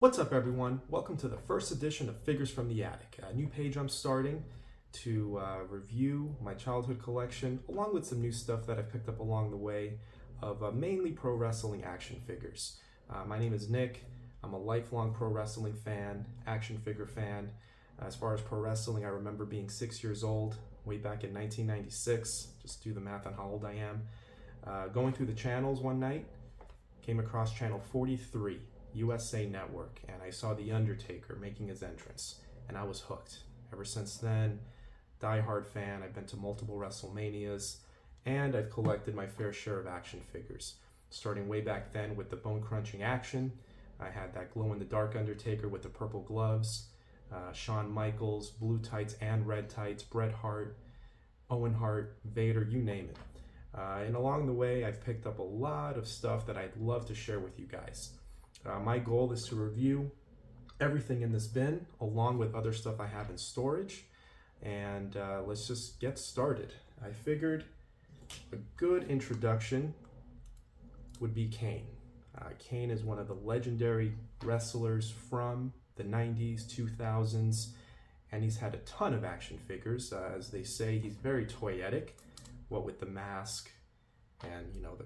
What's up, everyone? Welcome to the first edition of Figures from the Attic, a new page I'm starting to review my childhood collection, along with some new stuff that I've picked up along the way of mainly pro wrestling action figures. My name is Nick. I'm a lifelong pro wrestling fan, action figure fan. As far as pro wrestling, I remember being 6 years old, way back in 1996. Just do the math on how old I am. Going through the channels one night, came across channel 43. USA Network, and I saw The Undertaker making his entrance, and I was hooked. Ever since then, die-hard fan. I've been to multiple WrestleManias, and I've collected my fair share of action figures. Starting way back then with the bone-crunching action, I had that glow-in-the-dark Undertaker with the purple gloves, Shawn Michaels, blue tights and red tights, Bret Hart, Owen Hart, Vader, you name it. And along the way, I've picked up a lot of stuff that I'd love to share with you guys. My goal is to review everything in this bin along with other stuff I have in storage, and let's just get started. I figured a good introduction would be Kane. Kane is one of the legendary wrestlers from the 90s, 2000s, and he's had a ton of action figures. As they say, he's very toyetic, what with the mask and, the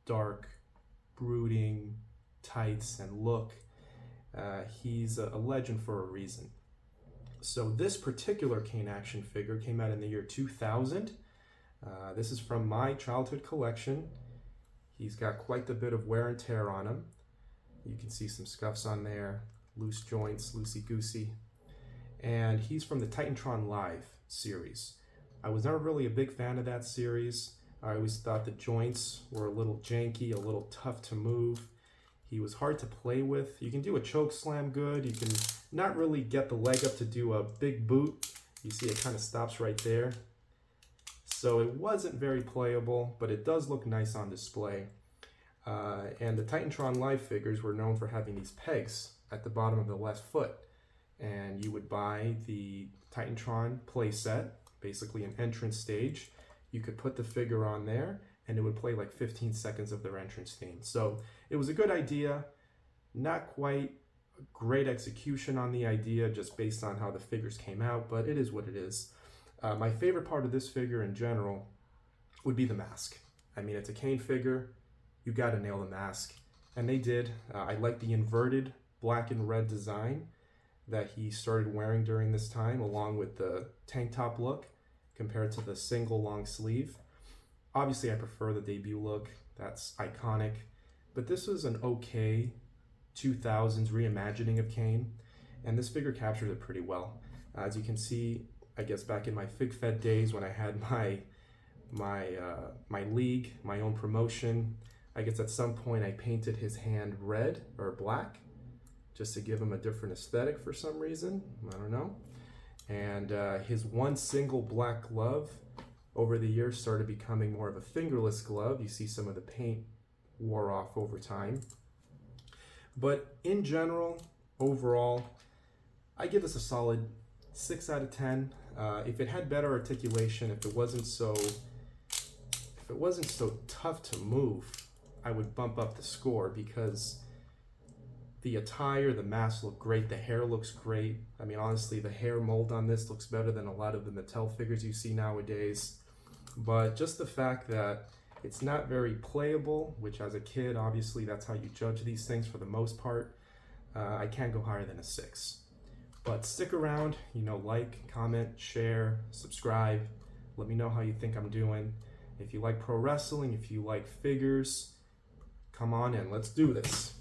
dark, brooding tights and look. He's a legend for a reason. So this particular Kane action figure came out in the year 2000. This is from my childhood collection. He's got quite a bit of wear and tear on him. You can see some scuffs on there, loose joints, loosey-goosey. And he's from the Titantron Live series. I was never really a big fan of that series. I always thought the joints were a little janky, a little tough to move. He was hard to play with. You can do a choke slam good. You can not really get the leg up to do a big boot. You see it kind of stops right there. So it wasn't very playable, but it does look nice on display. And the Titantron Live figures were known for having these pegs at the bottom of the left foot. And you would buy the Titantron playset, basically an entrance stage. You could put the figure on there, and it would play like 15 seconds of their entrance theme. So it was a good idea, not quite a great execution on the idea just based on how the figures came out, but it is what it is. My favorite part of this figure in general would be the mask. I mean, it's a Kane figure, you gotta nail the mask, and they did. I like the inverted black and red design that he started wearing during this time, along with the tank top look compared to the single long sleeve. Obviously, I prefer the debut look. That's iconic. But this was an okay 2000s reimagining of Kane, and this figure captured it pretty well. As you can see, I guess back in my FigFed days when I had my league, my own promotion, I guess at some point I painted his hand red or black just to give him a different aesthetic for some reason. I don't know. And his one single black glove over the years started becoming more of a fingerless glove. You see some of the paint wore off over time. But in general, overall, I give this a solid 6 out of 10. If it had better articulation, if it wasn't so tough to move, I would bump up the score, because the attire, the mask look great, the hair looks great. I mean, honestly, the hair mold on this looks better than a lot of the Mattel figures you see nowadays. But just the fact that it's not very playable, which as a kid, obviously that's how you judge these things for the most part, I can't go higher than a 6. But stick around, like, comment, share, subscribe. Let me know how you think I'm doing. If you like pro wrestling, if you like figures, come on in, let's do this.